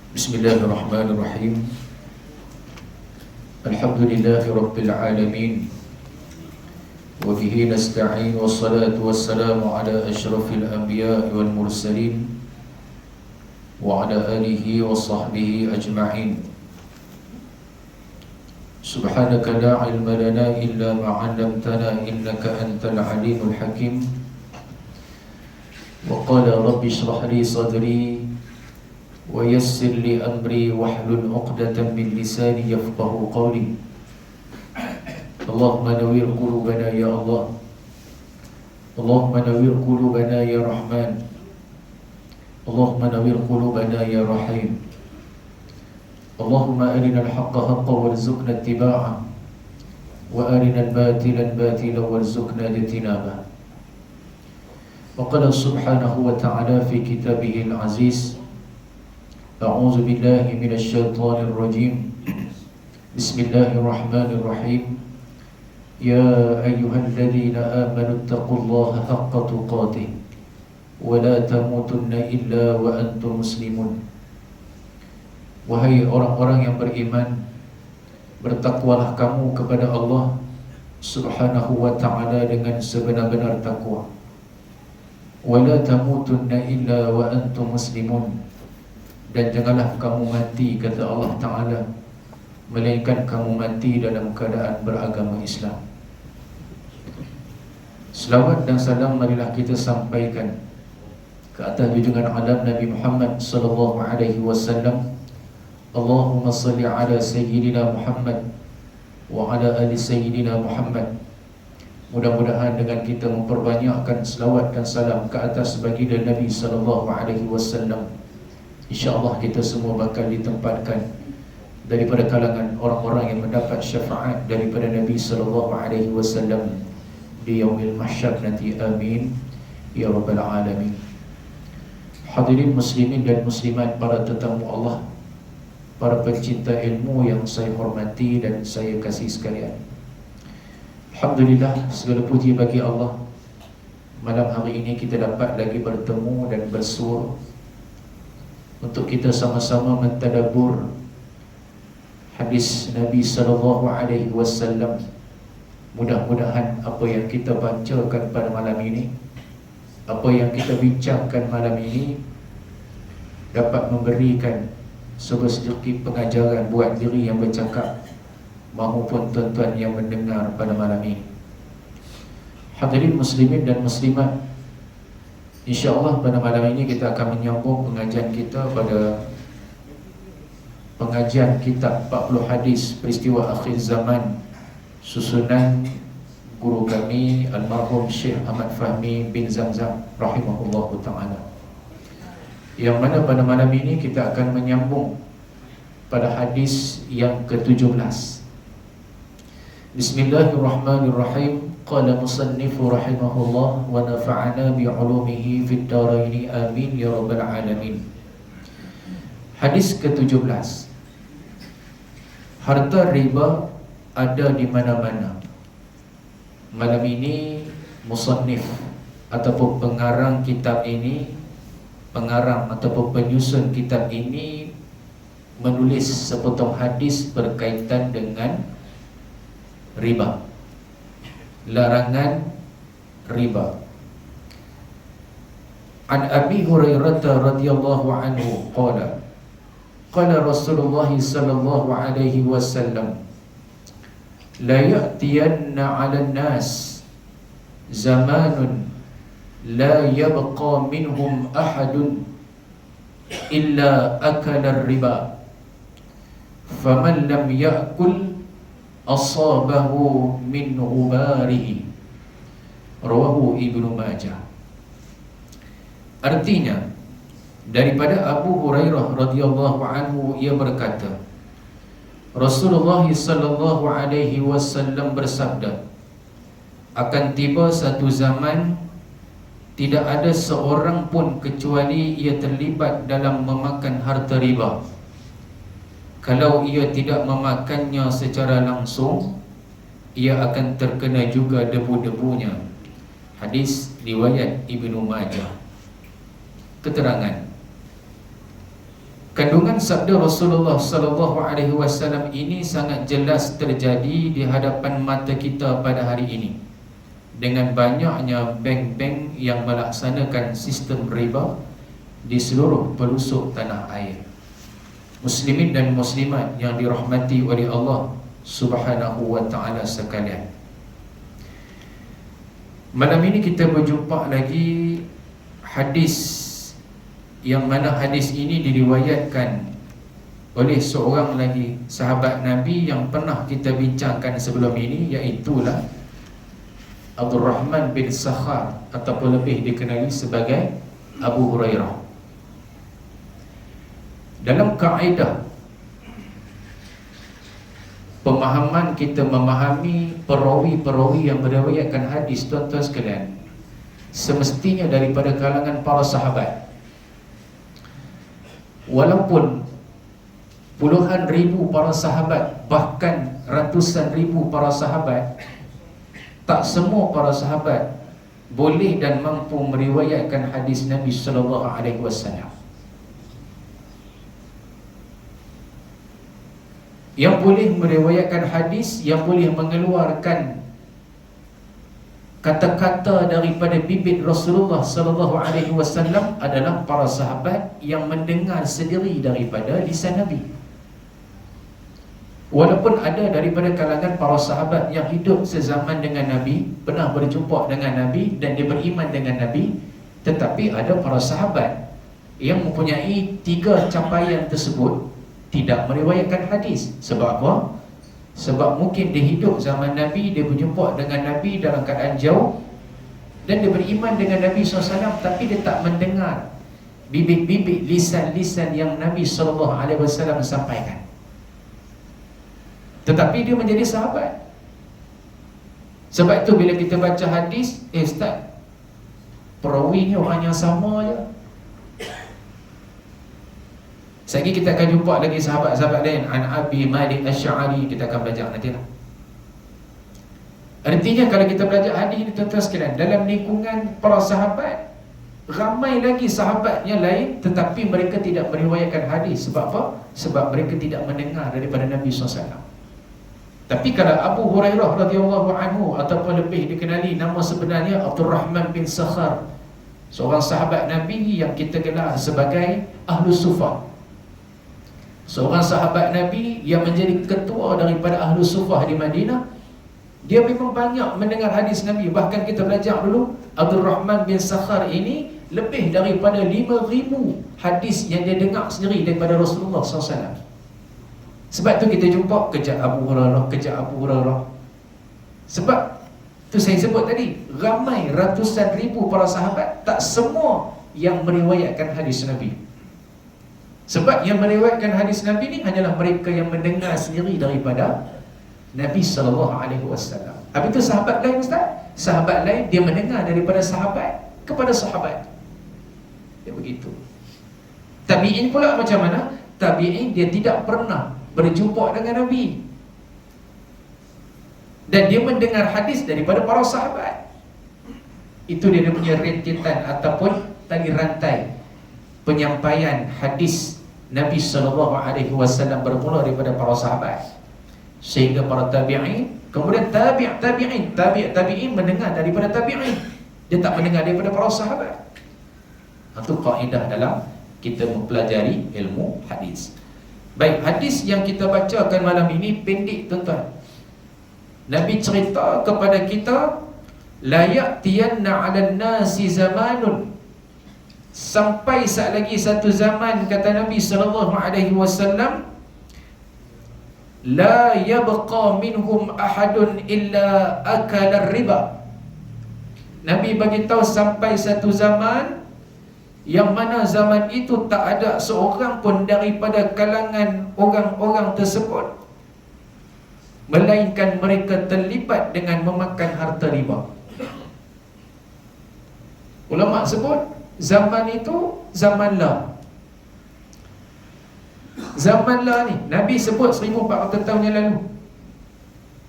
Bismillahirrahmanirrahim. Alhamdulillahi Rabbil Alamin. Wa bihi nasta'in. Wassalatu wassalamu ala ashrafil anbiya wal mursalin wa ala alihi wa sahbihi ajma'in. Subhanaka la ilma lana illa ma 'allamtana innaka antal alimul hakim. Wa qala rabbi shrah li sadri wa yassir li amri wahlul 'uqdatam min lisani yafqahu qawli. Allahumma nawwir qulubana ya Allah. Allahumma nawwir qulubana ya Rahman. Allahumma nawwir qulubana ya Rahim. Allahumma arina al-haqqa haqqan warzuqna ittiba'ah wa arina al-batila batila warzuqna ijtinabah. Wa qala subhanahu wa ta'ala fi kitabihil aziz, A'udzu billahi minasy syaithanir rajim. Bismillahirrahmanirrahim. Ya ayyuhalladzina amanu taqullaha haqqa tuqatih wa la tamutunna illa wa antum muslimun. Wahai orang-orang yang beriman, bertakwalah kamu kepada Allah Subhanahu wa ta'ala dengan sebenar-benar takwa. Wa la tamutunna illa wa antum muslimun. Dan janganlah kamu mati, kata Allah Ta'ala, melainkan kamu mati dalam keadaan beragama Islam. Selawat dan salam marilah kita sampaikan ke atas junjungan alam Nabi Muhammad sallallahu alaihi wasallam. Allahumma salli ala sayyidina Muhammad wa ala ali sayyidina Muhammad. Mudah-mudahan dengan kita memperbanyakkan selawat dan salam ke atas baginda Nabi sallallahu alaihi wasallam, InsyaAllah kita semua bakal ditempatkan daripada kalangan orang-orang yang mendapat syafaat daripada Nabi SAW di yaumil mahsyar nanti. Amin ya rabbal alamin. Hadirin muslimin dan muslimat, para tetamu Allah, para pencinta ilmu yang saya hormati dan saya kasih sekalian, alhamdulillah, segala puji bagi Allah. Malam hari ini kita dapat lagi bertemu dan bersua untuk kita sama-sama mentadabbur hadis Nabi sallallahu alaihi wasallam. Mudah-mudahan apa yang kita bacakan pada malam ini, apa yang kita bincangkan malam ini dapat memberikan sebuah sedikit pengajaran buat diri yang bercakap maupun tuan-tuan yang mendengar pada malam ini. Hadirin muslimin dan muslimat, InsyaAllah pada malam ini kita akan menyambung pengajian kita pada pengajian kitab 40 hadis peristiwa akhir zaman susunan guru kami almarhum Syekh Ahmad Fahmi bin Zamzam rahimahullahu ta'ala, yang mana pada malam ini kita akan menyambung pada hadis yang ke-17. Bismillahirrahmanirrahim. Qala musannifu rahimahullah wa nafa'ana bi'ulumihi fid daraini amin ya rabbal alamin. Hadis ke-17. Harta riba ada di mana-mana. Malam ini musannif ataupun pengarang kitab ini, pengarang ataupun penyusun kitab ini menulis sepotong hadis berkaitan dengan riba, larangan riba. An Abi Hurairah radhiyallahu anhu qala qala Rasulullah sallallahu alaihi wasallam, la ya'tiyanna 'alan nas zamanun la yabqa minhum ahadun illa akala riba, faman lam ya'kul asabahu min ghubarihi. Rawahu Ibnu Majah. Artinya, daripada Abu Hurairah radhiyallahu anhu, ia berkata, Rasulullah sallallahu alaihi wasallam bersabda, akan tiba satu zaman tidak ada seorang pun kecuali ia terlibat dalam memakan harta riba. Kalau ia tidak memakannya secara langsung, ia akan terkena juga debu-debunya. Hadis riwayat Ibnu Majah. Keterangan, Kandungan sabda Rasulullah sallallahu alaihi wasallam ini sangat jelas terjadi di hadapan mata kita pada hari ini. Dengan banyaknya bank-bank yang melaksanakan sistem riba di seluruh pelosok tanah air. Muslimin dan muslimat yang dirahmati oleh Allah Subhanahu wa ta'ala sekalian, malam ini kita berjumpa lagi hadis yang mana hadis ini diriwayatkan oleh seorang lagi sahabat Nabi yang pernah kita bincangkan sebelum ini, iaitulah Abdul Rahman bin Sakhar ataupun lebih dikenali sebagai Abu Hurairah. Dalam kaedah pemahaman kita memahami perawi-perawi yang meriwayatkan hadis, tuan-tuan sekalian, semestinya daripada kalangan para sahabat. Walaupun puluhan ribu para sahabat, bahkan ratusan ribu para sahabat, tak semua para sahabat boleh dan mampu meriwayatkan hadis Nabi sallallahu alaihi wasallam. Yang boleh meriwayatkan hadis, yang boleh mengeluarkan kata-kata daripada bibit Rasulullah sallallahu alaihi wasallam adalah para sahabat yang mendengar sendiri daripada lisan Nabi. Walaupun ada daripada kalangan para sahabat yang hidup sezaman dengan Nabi, pernah berjumpa dengan Nabi dan dia beriman dengan Nabi, tetapi ada para sahabat yang mempunyai tiga capaian tersebut tidak meriwayatkan hadis. Sebab apa? Sebab mungkin dia hidup zaman Nabi, dia berjumpa dengan Nabi dalam keadaan jauh, dan dia beriman dengan Nabi SAW, tapi dia tak mendengar bibit-bibit lisan-lisan yang Nabi SAW sampaikan. Tetapi dia menjadi sahabat. Sebab itu bila kita baca hadis, Ustaz, perawinya orang yang sama je. Sekali kita akan jumpa lagi sahabat-sahabat lain, An Abi Malik Asy'ari, kita akan belajar nanti lah. Artinya kalau kita belajar hadis ni, tuan-tuan sekalian, dalam lingkungan para sahabat, ramai lagi sahabat yang lain, tetapi mereka tidak meriwayatkan hadis. Sebab apa? Sebab mereka tidak mendengar daripada Nabi SAW. Tapi kalau Abu Hurairah radhiyallahu anhu, ataupun lebih dikenali nama sebenarnya Abdul Rahman bin Sakhar, seorang sahabat Nabi yang kita gelar sebagai Ahlus Sufah, seorang sahabat Nabi yang menjadi ketua daripada Ahlus Sufah di Madinah. Dia memang banyak mendengar hadis Nabi. Bahkan kita belajar dulu, Abdul Rahman bin Sakhar ini lebih daripada 5,000 hadis yang dia dengar sendiri daripada Rasulullah SAW. Sebab tu kita jumpa kejap Abu Hurairah, kejap Abu Hurairah. Sebab tu saya sebut tadi, ramai ratusan ribu para sahabat, tak semua yang meriwayatkan hadis Nabi. Sebab yang meriwayatkan hadis Nabi ni hanyalah mereka yang mendengar sendiri daripada Nabi SAW. Habis itu sahabat lain, Ustaz, sahabat lain dia mendengar daripada sahabat kepada sahabat. Dia begitu. Tabi'in pula macam mana? Tabi'in dia tidak pernah berjumpa dengan Nabi, dan dia mendengar hadis daripada para sahabat. Itu dia punya rentetan ataupun tali rantai penyampaian hadis Nabi SAW bermula daripada para sahabat sehingga para tabi'in, kemudian tabi'in mendengar daripada tabi'in. Dia tak mendengar daripada para sahabat. Itu kaedah dalam kita mempelajari ilmu hadis. Baik, hadis yang kita bacakan malam ini pendek, tuan-tuan. Nabi cerita kepada kita, la ya'tiyanna 'alan nasi zamanun, sampai saat lagi satu zaman, kata Nabi SAW, la yabqa minhum ahadun illa akala riba. Nabi bagi tahu sampai satu zaman yang mana zaman itu tak ada seorang pun daripada kalangan orang-orang tersebut melainkan mereka terlibat dengan memakan harta riba. Ulama sebut zaman itu zaman La. Zaman La ni Nabi sebut 1400 tahun yang lalu.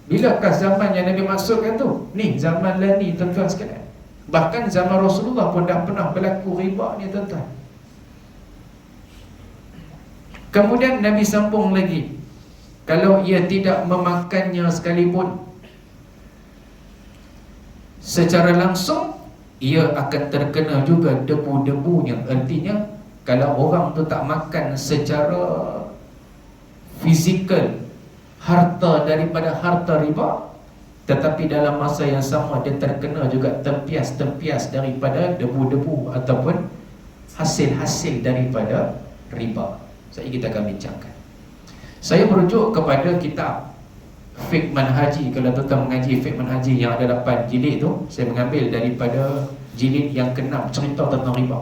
Bilakah zaman yang Nabi maksudkan tu? Ni zaman La ni, tuan-tuan sekalian. Bahkan zaman Rasulullah pun dah pernah berlaku riba ni, tuan-tuan. Kemudian Nabi sambung lagi, kalau ia tidak memakannya sekalipun secara langsung, ia akan terkena juga debu-debunya. Artinya kalau orang tu tak makan secara fizikal harta daripada harta riba, tetapi dalam masa yang sama dia terkena juga tempias-tempias daripada debu-debu ataupun hasil-hasil daripada riba. Saya kita akan bincangkan. Saya merujuk kepada kitab Fiqh Manhaji. Kalau tuan-tuan mengaji Fiqh Manhaji yang ada 8 jilid tu, saya mengambil daripada jilid yang ke-6 cerita tentang riba.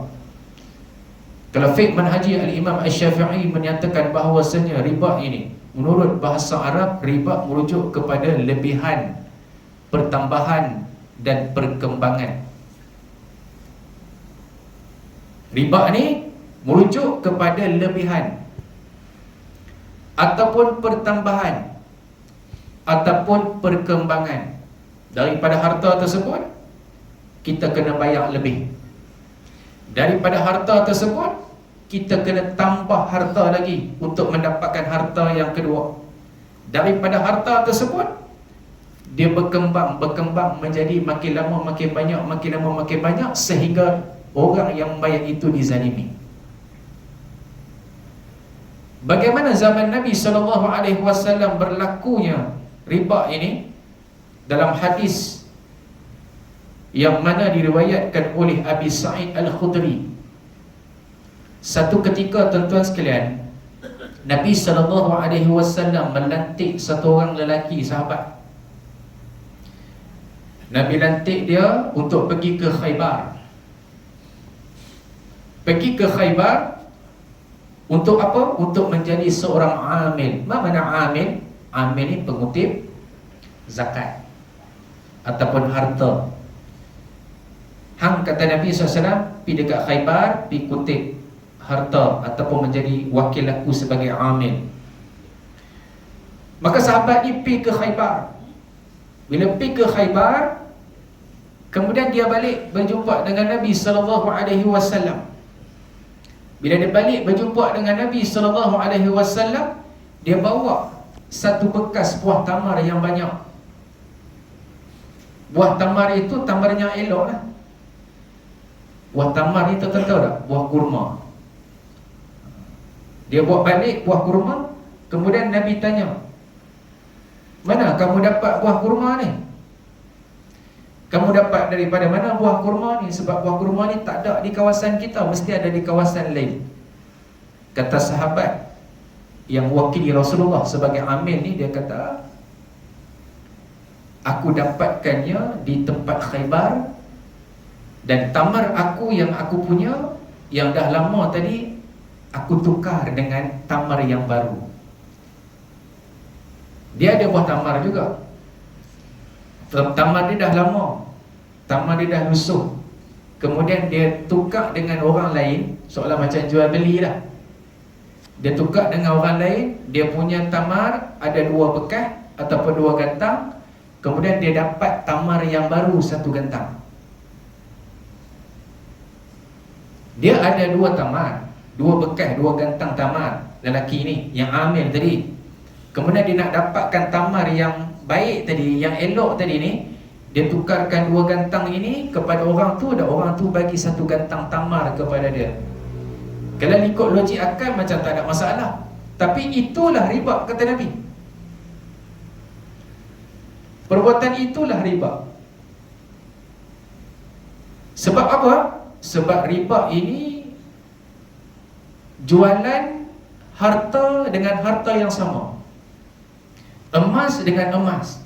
Kalau Fiqh Manhaji, Al-Imam Asy-Syafi'i menyatakan bahawasanya riba ini, menurut bahasa Arab, riba merujuk kepada lebihan, pertambahan dan perkembangan. Riba ni merujuk kepada lebihan ataupun pertambahan ataupun perkembangan daripada harta tersebut. Kita kena bayar lebih. Daripada harta tersebut, kita kena tambah harta lagi untuk mendapatkan harta yang kedua. Daripada harta tersebut, dia berkembang menjadi makin lama makin banyak, makin lama makin banyak, sehingga orang yang membayar itu dizalimi. Bagaimana zaman Nabi SAW berlakunya riba ini? Dalam hadis yang mana diriwayatkan oleh Abi Sa'id Al-Khudri, satu ketika tuan-tuan sekalian, Nabi SAW melantik satu orang lelaki sahabat. Nabi lantik dia untuk pergi ke Khaybar. Pergi ke Khaybar untuk apa? Untuk menjadi seorang amil. Apa makna amil? Amil ni pengutip zakat ataupun harta. Hang kata Nabi SAW, pergi dekat Khaybar, pergi kutip harta ataupun menjadi wakil aku sebagai amil. Maka sahabat ni pergi ke Khaybar. Bila pergi ke Khaybar, kemudian dia balik berjumpa dengan Nabi SAW. Bila dia balik berjumpa dengan Nabi SAW, dia bawa satu bekas buah tamar yang banyak. Buah tamar itu tamar yang elok lah. Buah tamar itu tahu tak? Buah kurma. Dia bawa balik buah kurma. Kemudian Nabi tanya, mana kamu dapat buah kurma ni? Kamu dapat daripada mana buah kurma ni? Sebab buah kurma ni tak ada di kawasan kita, mesti ada di kawasan lain. Kata sahabat yang wakili Rasulullah sebagai amil ni, dia kata, aku dapatkannya di tempat Khaybar, dan tamar aku yang aku punya yang dah lama tadi, aku tukar dengan tamar yang baru. Dia ada buah tamar juga. Tamar dia dah lama, tamar dia dah lusuh. Kemudian dia tukar dengan orang lain, seolah macam jual beli lah. Dia tukar dengan orang lain, dia punya tamar ada 2 bekas ataupun 2 gantang. Kemudian dia dapat tamar yang baru 1 gantang. Dia ada 2 tamar, 2 bekas, 2 gantang tamar, lelaki ni yang amil tadi. Kemudian dia nak dapatkan tamar yang baik tadi, yang elok tadi ni, dia tukarkan 2 gantang ini kepada orang tu, dan orang tu bagi 1 gantang tamar kepada dia. Kalau ikut logik akal macam tak ada masalah, tapi itulah riba, kata Nabi. Perbuatan itulah riba. Sebab apa? Sebab riba ini jualan harta dengan harta yang sama, emas dengan emas,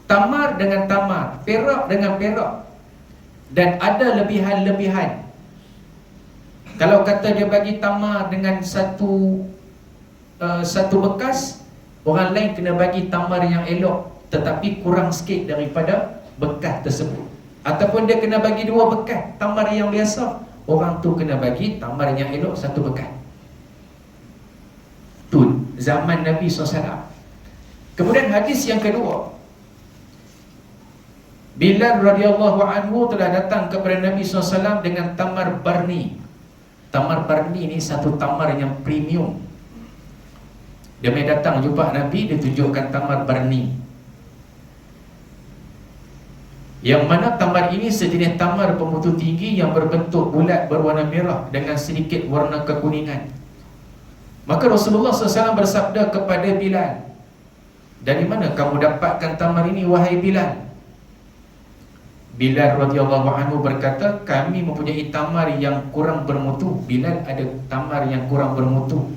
tamar dengan tamar, perak dengan perak, dan ada lebihan-lebihan. Kalau kata dia bagi tamar dengan satu bekas, orang lain kena bagi tamar yang elok tetapi kurang sikit daripada bekas tersebut. Ataupun dia kena bagi 2 bekas tamar yang biasa, orang tu kena bagi tamar yang elok 1 bekas. Tu zaman Nabi SAW. Kemudian hadis yang kedua, Bilal radhiyallahu anhu telah datang kepada Nabi SAW dengan tamar barni. Tamar Barni ni satu tamar yang premium. Dia mai datang jumpa Nabi, dia tunjukkan tamar Barni, yang mana tamar ini sejenis tamar bermutu tinggi yang berbentuk bulat berwarna merah dengan sedikit warna kekuningan. Maka Rasulullah SAW bersabda kepada Bilal, dari mana kamu dapatkan tamar ini wahai Bilal? Bilal radhiyallahu anhu berkata, kami mempunyai tamar yang kurang bermutu. Bilal ada tamar yang kurang bermutu.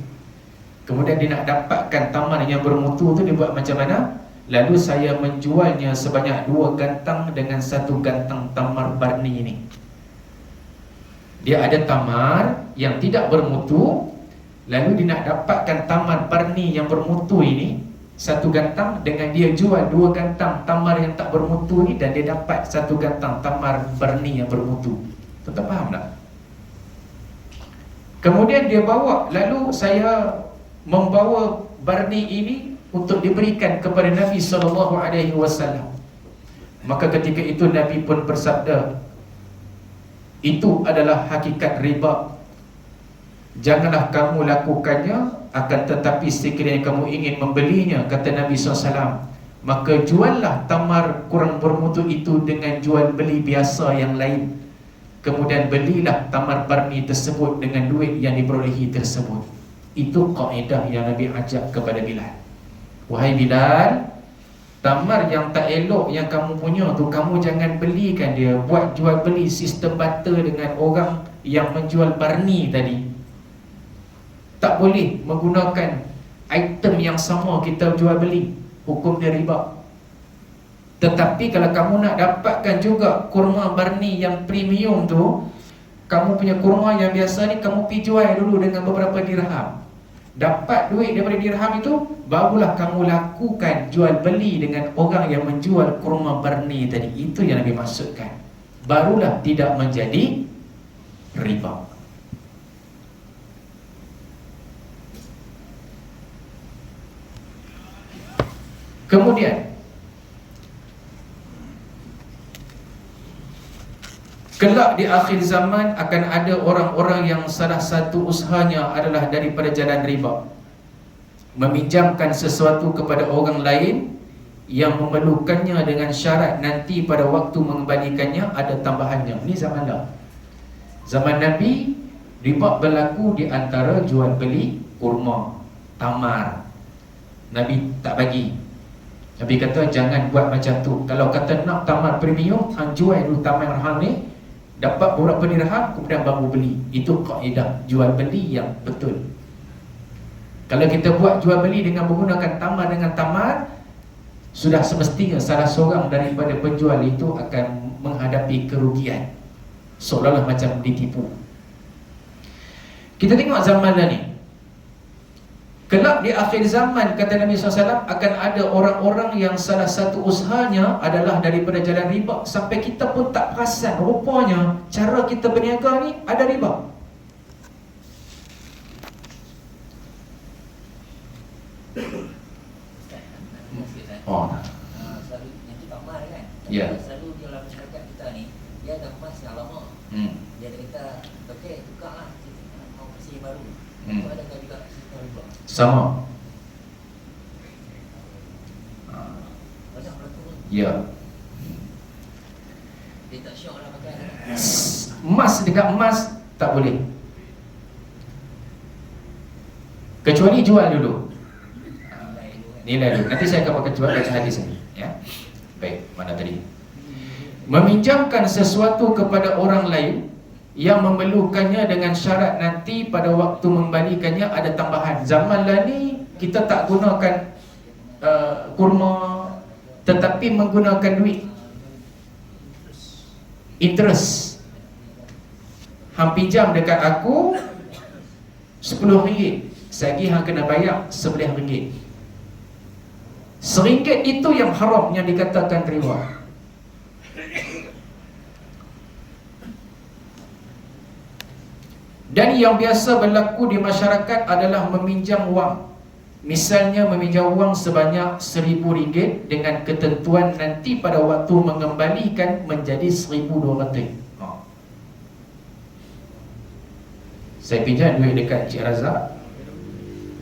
Kemudian dia nak dapatkan tamar yang bermutu tu, dia buat macam mana? Lalu saya menjualnya sebanyak 2 gantang dengan 1 gantang tamar Barni ini. Dia ada tamar yang tidak bermutu, lalu dia nak dapatkan tamar Barni yang bermutu ini 1 gantang, dengan dia jual 2 gantang tamar yang tak bermutu ni, dan dia dapat 1 gantang tamar Barni yang bermutu. Tuan faham tak? Kemudian dia bawa, lalu saya membawa Barni ini untuk diberikan kepada Nabi SAW. Maka ketika itu Nabi pun bersabda, itu adalah hakikat riba. Janganlah kamu lakukannya, akan tetapi sekiranya kamu ingin membelinya, kata Nabi SAW, maka juallah tamar kurang bermutu itu dengan jual beli biasa yang lain. Kemudian belilah tamar Barni tersebut dengan duit yang diperolehi tersebut. Itu kaedah yang Nabi ajak kepada Bilal. Wahai Bilal, tamar yang tak elok yang kamu punya tu, kamu jangan belikan dia. Buat jual beli sistem barter dengan orang yang menjual Barni tadi. Tak boleh menggunakan item yang sama kita jual beli, hukum dia riba. Tetapi kalau kamu nak dapatkan juga kurma Barni yang premium tu, kamu punya kurma yang biasa ni kamu pergi jual dulu dengan beberapa dirham. Dapat duit daripada dirham itu, barulah kamu lakukan jual beli dengan orang yang menjual kurma Barni tadi. Itu yang Nabi maksudkan. Barulah tidak menjadi riba. Kemudian kelak di akhir zaman akan ada orang-orang yang salah satu usahanya adalah daripada jalan riba, meminjamkan sesuatu kepada orang lain yang memerlukannya dengan syarat nanti pada waktu mengembalikannya ada tambahannya. Ini zaman dah. Zaman Nabi, riba berlaku di antara jual beli kurma, tamar. Nabi tak bagi. Nabi kata jangan buat macam tu. Kalau kata nak tamar premium, hang jual dulu tamar hang ni, dapat beberapa dirham, kemudian baru beli. Itu kaedah jual beli yang betul. Kalau kita buat jual beli dengan menggunakan tamar dengan tamar, sudah semestinya salah seorang daripada penjual itu akan menghadapi kerugian, seolah-olah macam ditipu. Kita tengok zaman dah ni. Kelak di akhir zaman, kata Nabi SAW, akan ada orang-orang yang salah satu usahanya adalah daripada jalan riba. Sampai kita pun tak perasan, rupanya cara kita berniaga ni ada riba. Oh, selalu yang kita tamar kan. Ya. Selalu dalam masyarakat kita ni, dia ada emas yang lama. Dia kata, okey, tukarlah, mau kasih baru. Itu adakah juga sistem riba? sama. Banyak berlaku. Ya. Dia tak syok lah pakai. Emas dekat emas tak boleh, kecuali jual dulu. Nilai dulu. Nanti saya akan pakai jual baca hadis ni. Ya. Baik, mana tadi? Meminjamkan sesuatu kepada orang lain yang memerlukannya dengan syarat nanti pada waktu mengembalikannya ada tambahan. Zaman lah ni kita tak gunakan kurma, tetapi menggunakan duit interest. Hang pinjam dekat aku RM10, selagi hang kena bayar RM11. RM1 itu yang haram, yang dikatakan riba. Dan yang biasa berlaku di masyarakat adalah meminjam wang. Misalnya meminjam wang sebanyak RM1,000 dengan ketentuan nanti pada waktu mengembalikan menjadi RM1,200. Saya pinjam duit dekat Cik Razak,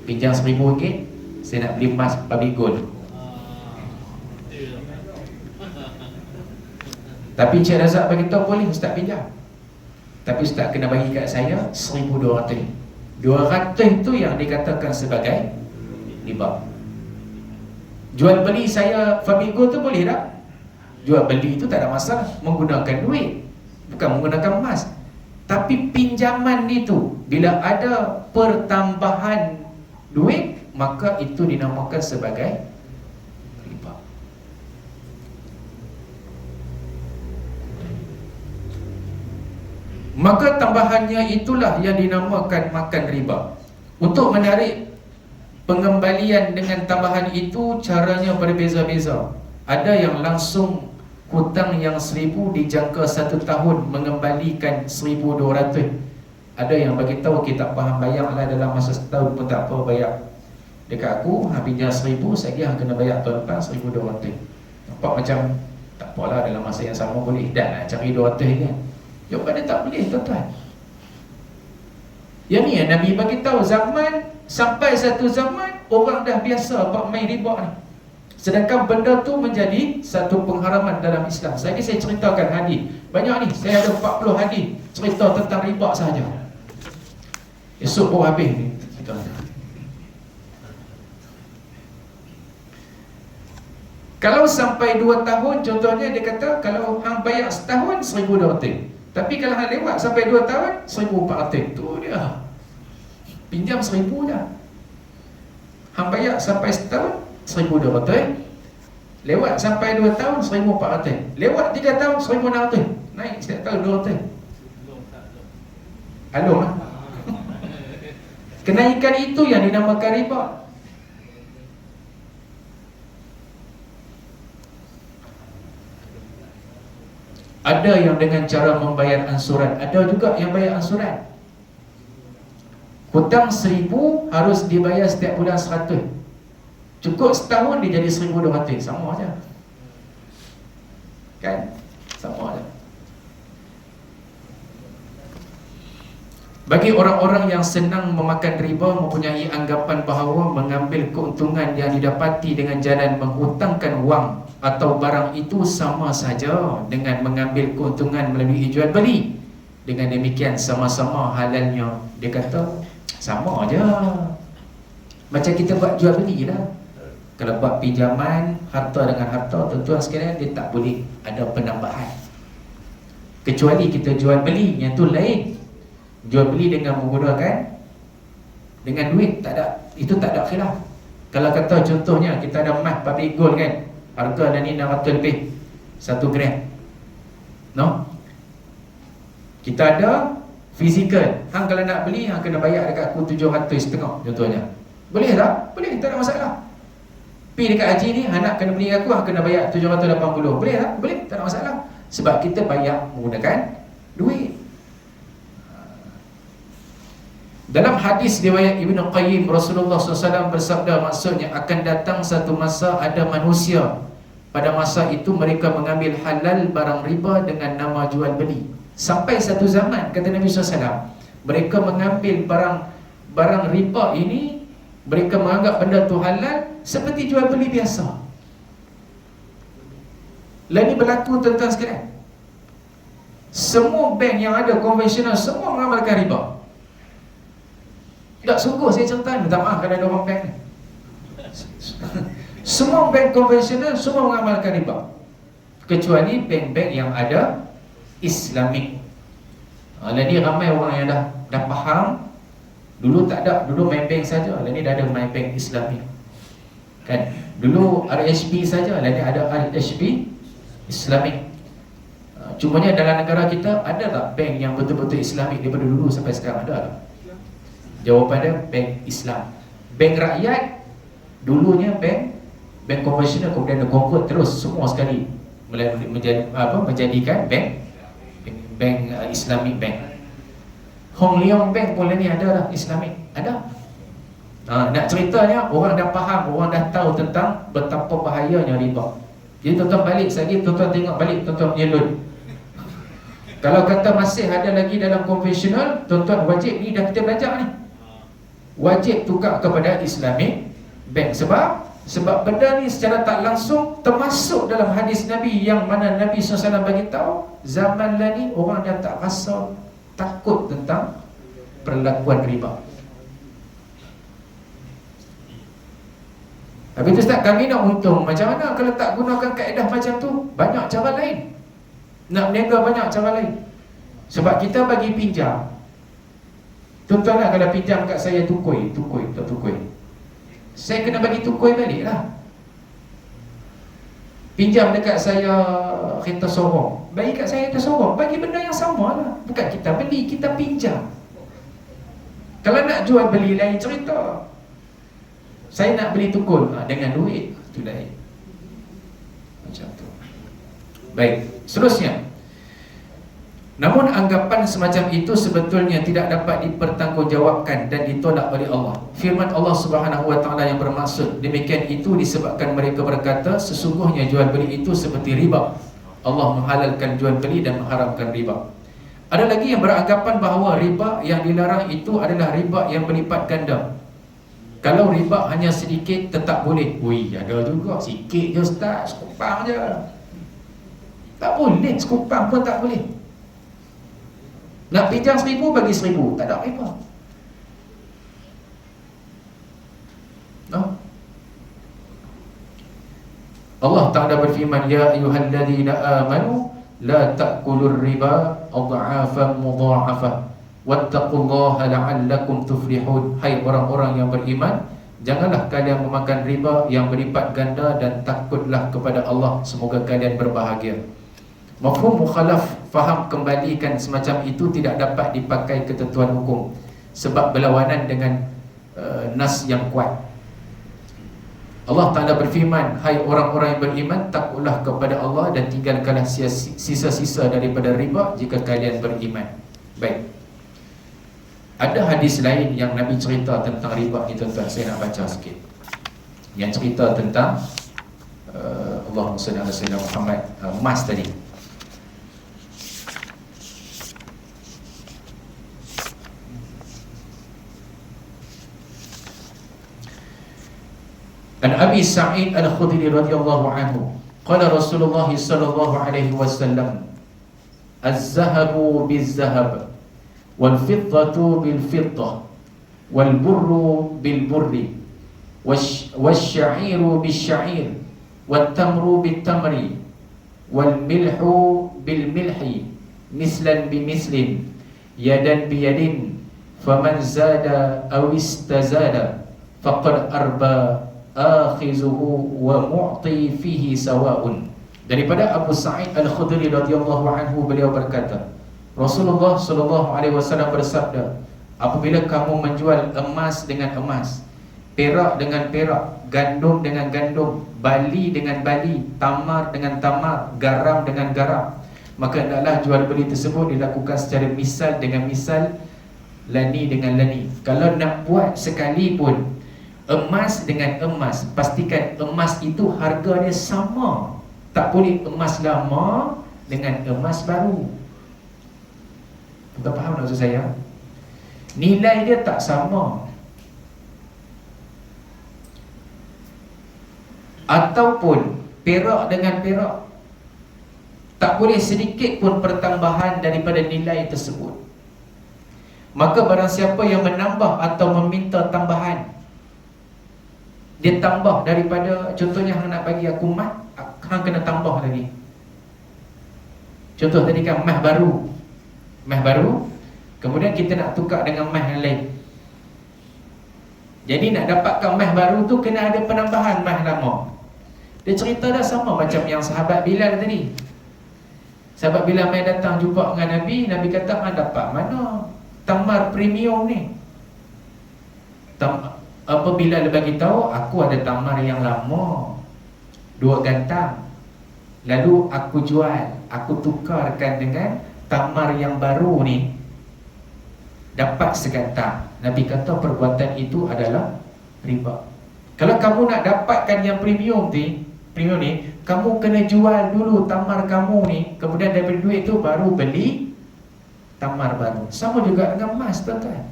pinjam RM1,000, saya nak beli emas babi gold. Tapi Cik Razak beritahu boleh Ustaz pinjam, tapi Ustaz kena bagi kat saya 1,200. 200 tu yang dikatakan sebagai riba. Jual beli saya babi gold tu boleh tak? Jual beli itu tak ada masalah, menggunakan duit, bukan menggunakan emas. Tapi pinjaman itu, bila ada pertambahan duit, maka itu dinamakan sebagai riba. Maka tambahannya itulah yang dinamakan makan riba. Untuk menarik pengembalian dengan tambahan itu, caranya berbeza-beza. Ada yang langsung hutang yang 1,000 dijangka 1 tahun mengembalikan 1,200. Ada yang bagi tahu kita faham bayar lah dalam masa setahun pun tak apa bayar. Dekat aku, pinjam 1,000, saya kira kena bayar tahun depan 1,200. Nampak macam tak apalah, dalam masa yang sama boleh. Dan nak cari 200 kan. Jawapan dia tak boleh, tuan-tuan. Yang ni yang Nabi bagi tahu, zaman sampai satu zaman orang dah biasa buat main riba ni. Sedangkan benda tu menjadi satu pengharaman dalam Islam. Saya ceritakan hadis. Banyak ni, saya ada 40 hadis cerita tentang riba sahaja. Esok baru habis ni cerita. Kalau sampai 2 tahun, contohnya dia kata kalau hang bayar setahun 1,200. Tapi kalau hang lewat sampai 2 tahun 1,400. Tu dia. Pinjam 1,000 dah. Hang bayar sampai setahun 1,200. Lewat sampai 2 tahun 1,400. Lewat 3 tahun 1,600. Naik setiap tahun 200. Alung lah. Kenaikan itu yang dinamakan riba. Ada yang dengan cara membayar ansuran, ada juga yang bayar ansuran. Hutang 1,000 harus dibayar setiap bulan 100. Cukup setahun dia jadi 1,200. Sama aja. Kan? Sama aja. Bagi orang-orang yang senang memakan riba, mempunyai anggapan bahawa mengambil keuntungan yang didapati dengan jalan menghutangkan wang atau barang itu sama saja dengan mengambil keuntungan melalui jual beli. Dengan demikian sama-sama halalnya. Dia kata sama aja. Macam kita buat jual beli lah. Kalau buat pinjaman harta dengan harta, tuan-tuan sekalian, dia tak boleh ada penambahan. Kecuali kita jual beli, yang tu lain. Jual beli dengan menggunakan dengan duit, tak ada, itu tak ada khilaf. Kalau kata contohnya kita ada emas public gold kan, harga dah ni 600 lebih 1 gram. No? Kita ada fizikal. Hang kalau nak beli, hang kena bayar dekat aku 700.5 contohnya. Boleh tak? Boleh, tak ada masalah. Pergi dekat haji ni, hang nak kena beli aku, hang kena bayar 780. Boleh tak? Boleh, tak ada masalah. Sebab kita bayar menggunakan duit. Dalam hadis riwayat Ibnu Qayyim, Rasulullah SAW bersabda, maksudnya akan datang satu masa ada manusia, pada masa itu mereka mengambil halal barang riba dengan nama jual beli. Sampai satu zaman, kata Nabi SAW, mereka mengambil barang riba ini, mereka menganggap benda tu halal seperti jual beli biasa. Lain ni berlaku, tuan-tuan sekalian. Semua bank yang ada konvensional semua mengamalkan riba. Tak sungguh saya cerita ni, minta maaf kalau ada orang bank ni. Semua bank konvensional semua mengamalkan riba, kecuali bank-bank yang ada Islamik. Lain ni ramai orang yang dah faham. Dulu tak ada, dulu main bank saja. Lain ni dah ada main bank Islamik. Kan? Dulu RHB saja, lain ni ada RHB Islamik. Cumanya dalam negara kita ada tak bank yang betul-betul Islamik daripada dulu sampai sekarang? Ada tak? Jawapannya bank Islam. Bank rakyat dulunya bank konvensional, kemudian dia convert terus semua sekali menjadikan bank Islamic bank. Hong Leong Bank pun ni ada lah Islamic, ada. Nak ceritanya orang dah faham, orang dah tahu tentang betapa bahayanya riba. Jadi tuan-tuan balik sekali, tuan-tuan tengok balik, tuan-tuan punya loan. Kalau kata masih ada lagi dalam konvensional, tuan-tuan wajib ni dah kita belajar ni, wajib tukar kepada Islamic Bank. Sebab benda ni secara tak langsung termasuk dalam hadis Nabi, yang mana Nabi SAW bagi tahu zaman lah ni orang dah tak rasa takut tentang perlakuan riba. Habis tu Ustaz, kami nak untung macam mana kalau tak gunakan kaedah macam tu? Banyak cara lain. Nak berniaga banyak cara lain. Sebab kita bagi pinjam, tuan-tuan lah, kalau pinjam kat saya tukui, saya kena bagi tukui balik lah. Pinjam dekat saya kereta sorong, bagi kat saya kereta sorong, bagi benda yang sama lah. Bukan kita beli, kita pinjam. Kalau nak jual beli lain cerita. Saya nak beli tukul dengan duit, itu lain. Macam tu. Baik, seterusnya. Namun anggapan semacam itu sebetulnya tidak dapat dipertanggungjawabkan dan ditolak oleh Allah. Firman Allah Subhanahu wa taala yang bermaksud demikian itu disebabkan mereka berkata sesungguhnya jual beli itu seperti riba. Allah menghalalkan jual beli dan mengharamkan riba. Ada lagi yang beranggapan bahawa riba yang dilarang itu adalah riba yang berlipat ganda. Kalau riba hanya sedikit tetap boleh. Ui, ada juga sikit je Ustaz, sekupang je. Tak boleh, sekupang pun tak boleh. Nak pinjam 1,000 bagi 1,000, tak ada riba. No? Allah Ta'ala berfirman, ya ayyuhalladzina amanu la ta'kulur riba adha'afan mudha'afah wattaqullaha la'allakum tuflihun. Hai orang-orang yang beriman, janganlah kalian memakan riba yang berlipat ganda dan takutlah kepada Allah, semoga kalian berbahagia. Mafhum mukhalaf, faham kembalikan semacam itu tidak dapat dipakai ketentuan hukum sebab berlawanan dengan nas yang kuat. Allah Ta'ala berfirman, hai orang-orang yang beriman, takutlah kepada Allah dan tinggalkanlah sisa-sisa daripada riba jika kalian beriman. Baik, ada hadis lain yang Nabi cerita tentang riba ni tuan-tuan, saya nak baca sikit. Yang cerita tentang Allahumma salli ala sayyidina Muhammad, emas tadi. An Abi Sa'id Al-Khudri radhiyallahu anhu qala Rasulullah sallallahu alaihi wasallam az-zahabu biz-zahab wal-fiddatu bil-fiddah wal-burru bil-burri wash-sha'iru bish-sha'ir wat-tamru bit-tamri wal-milhu bil-milhi mislan bimislin yadan biyadin faman zada aw istazada faqad arba akhizuhu wa mu'ti fihi sawa'un. Daripada Abu Sa'id Al-Khudri radhiyallahu anhu, beliau berkata, Rasulullah sallallahu alaihi wasallam bersabda, apabila kamu menjual emas dengan emas, perak dengan perak, gandum dengan gandum, bali dengan bali, tamar dengan tamar, garam dengan garam, maka hendaklah jual beli tersebut dilakukan secara misal dengan misal, lani dengan lani. Kalau nak buat sekali pun emas dengan emas, pastikan emas itu harga dia sama. Tak boleh emas lama dengan emas baru. Tuan faham maksud saya? Nilai dia tak sama. Ataupun perak dengan perak, tak boleh sedikit pun pertambahan daripada nilai tersebut. Maka barang siapa yang menambah atau meminta tambahan, dia tambah daripada, contohnya hang nak bagi aku emas, hang kena tambah lagi. Contoh tadi kan emas baru, kemudian kita nak tukar dengan emas yang lain. Jadi nak dapatkan emas baru tu kena ada penambahan emas lama. Dia cerita dah sama macam yang sahabat Bilal tadi. Sahabat Bilal mai datang jumpa dengan Nabi, Nabi kata, hang dapat mana tamar premium ni? Apabila dia bagi tahu, aku ada tamar yang lama 2 gantang, lalu aku jual, aku tukarkan dengan tamar yang baru ni, dapat segantang. Nabi kata perbuatan itu adalah riba. Kalau kamu nak dapatkan yang premium ni, kamu kena jual dulu tamar kamu ni, kemudian daripada duit tu baru beli tamar baru. Sama juga dengan emas, tuan-tuan.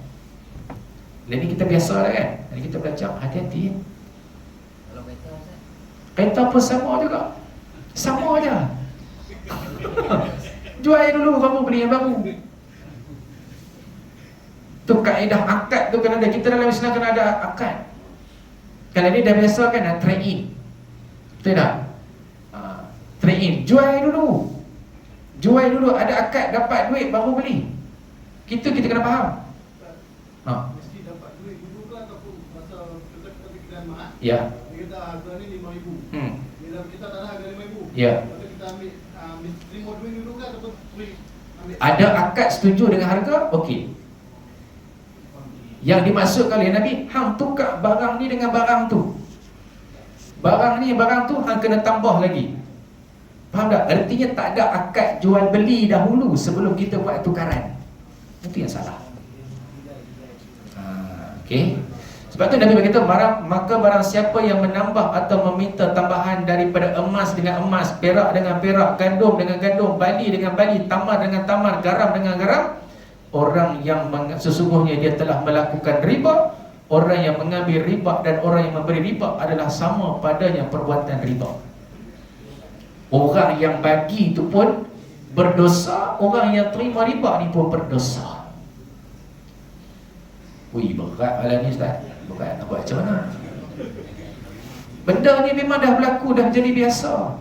Ini kita biasa dah kan. Ini kita belajar, hati-hati. Kalau kereta Ustaz, Kereta pun sama juga. Sama aja. Jual dulu, kamu beli yang baru. Tu kaedah akad tu kan ada. Kita dalam Islam kan ada akad. Kalau ni dah biasa kan, trade in. Betul tak? Trade in. Jual dulu. Jual dulu, ada akad, dapat duit baru beli. Kita kena faham. Mesti dapat duit dulu ke ataupun masa kita pergi kedai mak. Ya. Dia kata harga ni RM5,000. Bila kita tak ada harga RM5,000. Ya. Lepas tu kita ambil terima duit dulu ke ataupun free ambil. Ada akad setuju dengan harga, okey. Yang dimaksudkan oleh Nabi, hang tukar barang ni dengan barang tu. Barang ni, barang tu hang kena tambah lagi. Faham tak? Artinya tak ada akad jual beli dahulu sebelum kita buat tukaran. Itu yang salah. Okey. Sebab tu Nabi berkata, maka barang siapa yang menambah atau meminta tambahan daripada emas dengan emas, perak dengan perak, gandum dengan gandum, bali dengan bali, tamar dengan tamar, garam dengan garam, orang yang sesungguhnya dia telah melakukan riba. Orang yang mengambil riba dan orang yang memberi riba adalah sama padanya perbuatan riba. Orang yang bagi itu pun berdosa, orang yang terima riba ni pun berdosa. Wih, berat malam ni Ustaz. Berat, nak buat macam mana? Benda ni memang dah berlaku, dah jadi biasa.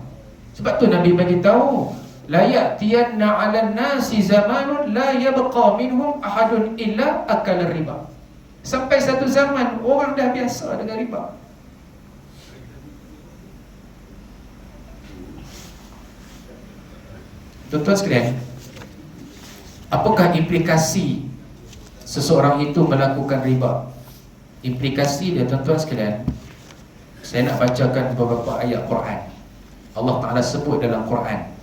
Sebab tu Nabi bagi tahu, la ya'tiyanna 'alan nasi zamanun la yabqa minhum ahadun illa akala riba. Sampai satu zaman orang dah biasa dengan riba. Tuan-tuan sekalian, apakah implikasi seseorang itu melakukan riba? Implikasi dia, tuan-tuan sekalian, saya nak bacakan beberapa ayat Quran. Allah Ta'ala sebut dalam Quran,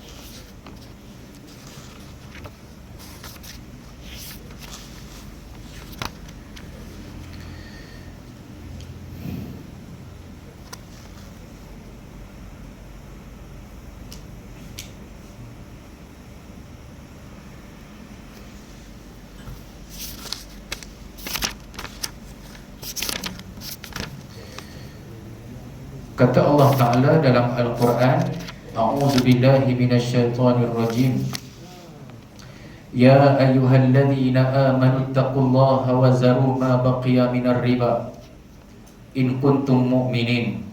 kata Allah Ta'ala dalam Al-Quran, A'udzubillahi minasyaitonirrajim. Ya ayyuhalladzina amanu taqullaha wa zaru ma baqiya minar riba in kuntum mu'minin.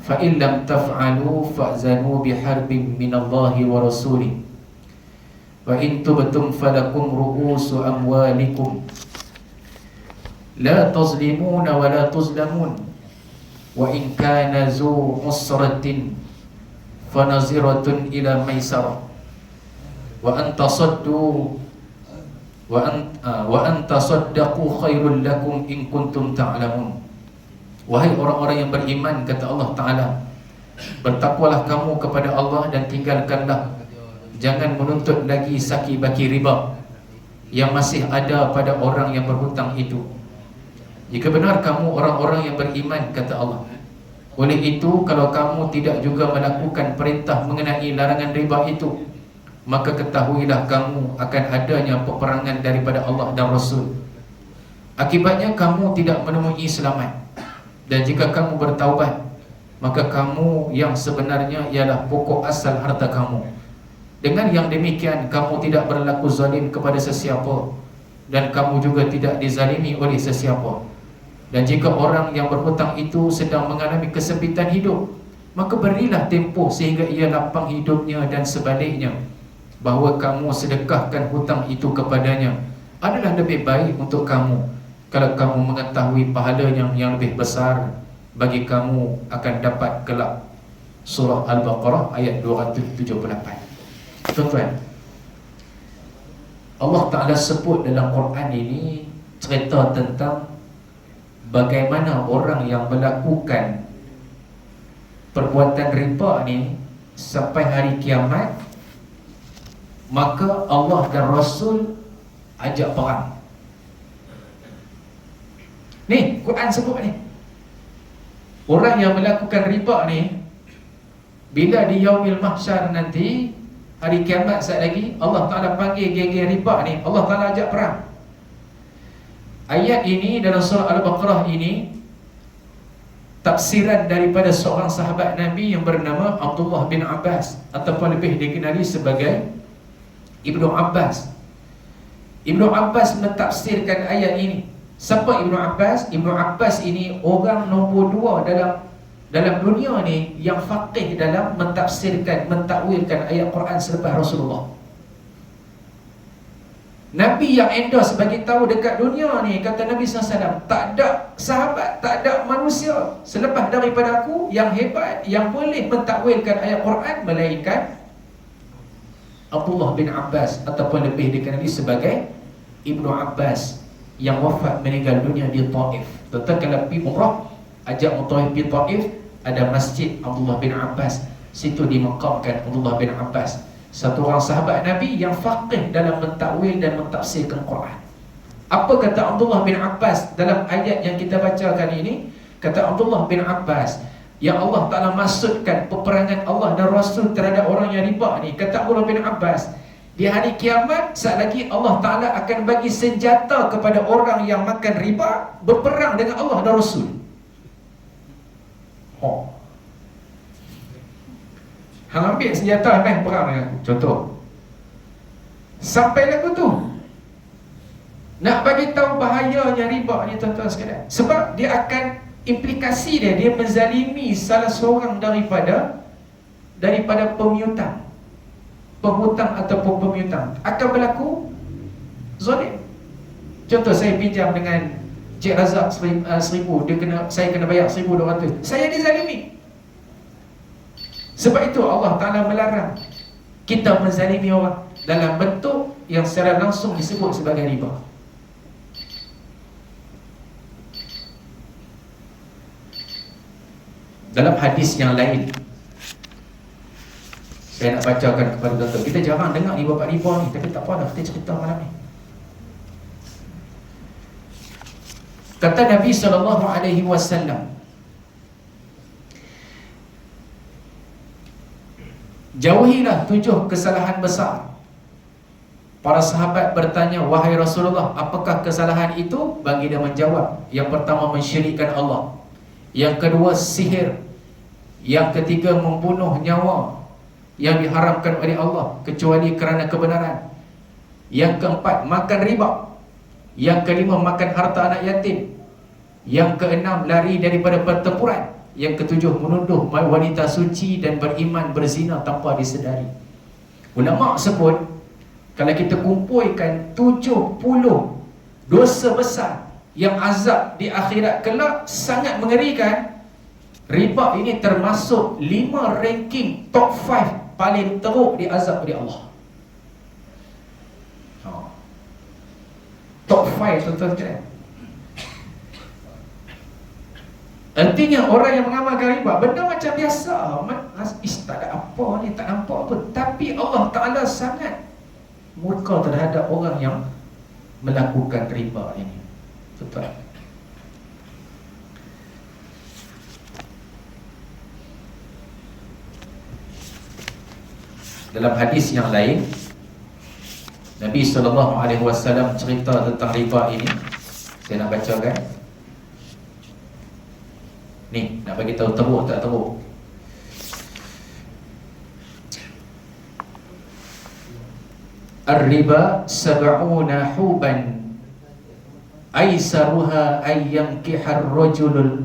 Fa in lam taf'alu fa'zanu biharbin minallahi wa rasulih. Wa in tubtum falakum ru'usu amwalikum la tazlimuna wa la tuzlamun. Wa in kana zu usratin fanaziratun ila maisarah wa an tasaddu wa an tasaddaqu khairul lakum in kuntum ta'lamun. Wahai orang-orang yang beriman, kata Allah Ta'ala, bertakwalah kamu kepada Allah dan tinggalkanlah, jangan menuntut lagi saki baki riba yang masih ada pada orang yang berhutang itu, jika benar kamu orang-orang yang beriman, kata Allah. Oleh itu, kalau kamu tidak juga melakukan perintah mengenai larangan riba itu, maka ketahuilah kamu akan adanya peperangan daripada Allah dan Rasul. Akibatnya kamu tidak menemui selamat. Dan jika kamu bertaubat, maka kamu yang sebenarnya ialah pokok asal harta kamu. Dengan yang demikian, kamu tidak berlaku zalim kepada sesiapa, dan kamu juga tidak dizalimi oleh sesiapa. Dan jika orang yang berhutang itu sedang mengalami kesempitan hidup, maka berilah tempoh sehingga ia lapang hidupnya, dan sebaliknya, bahawa kamu sedekahkan hutang itu kepadanya adalah lebih baik untuk kamu, kalau kamu mengetahui pahalanya yang lebih besar bagi kamu akan dapat kelak. Surah Al-Baqarah ayat 278. Tuan-tuan, Allah Ta'ala sebut dalam Quran ini cerita tentang bagaimana orang yang melakukan perbuatan riba ni sampai hari kiamat, maka Allah dan Rasul ajak perang. Ni Quran sebut ni, orang yang melakukan riba ni, bila di yaumil mahsyar nanti hari kiamat saat lagi Allah Ta'ala panggil geng-geng riba ni, Allah Ta'ala ajak perang. Ayat ini dalam surah Al-Baqarah ini tafsiran daripada seorang sahabat Nabi yang bernama Abdullah bin Abbas, ataupun lebih dikenali sebagai Ibnu Abbas. Ibnu Abbas mentafsirkan ayat ini. Siapa Ibnu Abbas? Ibnu Abbas ini orang nombor 2 dalam dunia ni yang faqih dalam mentafsirkan, mentakwilkan ayat Quran selepas Rasulullah. Nabi yang endorse bagi tahu dekat dunia ni, kata Nabi SAW, tak ada sahabat, tak ada manusia selepas daripada aku yang hebat, yang boleh mentakwilkan ayat Quran melainkan Abdullah bin Abbas, ataupun lebih dikenali sebagai Ibnu Abbas, yang wafat meninggal dunia di Taif. Tuan-tuan kalau pergi umrah, ajak mutaif di Taif, ada masjid Abdullah bin Abbas, situ dimakamkan Abdullah bin Abbas, satu orang sahabat Nabi yang faqih dalam mentakwil dan mentafsirkan Quran. Apa kata Abdullah bin Abbas dalam ayat yang kita bacakan ini? Kata Abdullah bin Abbas, yang Allah Ta'ala maksudkan peperangan Allah dan Rasul terhadap orang yang riba ni. Kata Abdullah bin Abbas, di hari kiamat saat lagi Allah Ta'ala akan bagi senjata kepada orang yang makan riba berperang dengan Allah dan Rasul. Hang ambil senjata main perang dengan aku. Contoh, sampai lagu tu nak bagi tahu bahayanya riba ni, tuan-tuan sekalian. Sebab dia akan, implikasi dia menzalimi salah seorang daripada pemiutang, penghutang ataupun pemiutang, akan berlaku zalim. Contoh, saya pinjam dengan Cik Razak 1000, saya kena bayar 1200, saya dizalimi. Sebab itu Allah Ta'ala melarang kita menzalimi orang dalam bentuk yang secara langsung disebut sebagai riba. Dalam hadis yang lain, saya nak bacakan kepada tuan-tuan. Kita jarang dengar ni bab riba ni, tapi tak apa dah, kita cerita malam ni. Kata Nabi SAW, jauhilah 7 kesalahan besar. Para sahabat bertanya, wahai Rasulullah, apakah kesalahan itu? Bagi dia menjawab, yang pertama mensyirikkan Allah, yang kedua sihir, yang ketiga membunuh nyawa yang diharamkan oleh Allah kecuali kerana kebenaran, yang keempat makan riba, yang kelima makan harta anak yatim, yang keenam lari daripada pertempuran, yang ketujuh menuduh wanita suci dan beriman berzina tanpa disedari. Ulama sebut, kalau kita kumpulkan 70 dosa besar yang azab di akhirat kelak sangat mengerikan, riba ini termasuk 5 ranking top 5 paling teruk di azab oleh Allah. Top 5, tuan-tuan sekalian. Artinya orang yang mengamalkan riba, benda macam biasa, tak ada apa ni, tak nampak apa, tapi Allah Ta'ala sangat murka terhadap orang yang melakukan riba ini. Betul. Dalam hadis yang lain, Nabi SAW cerita tentang riba ini. Saya nak bacakan. Ni, nak bagi tahu teruk tak teruk. Ar-riba sab'una huban aisaruha ay yankihar rajulul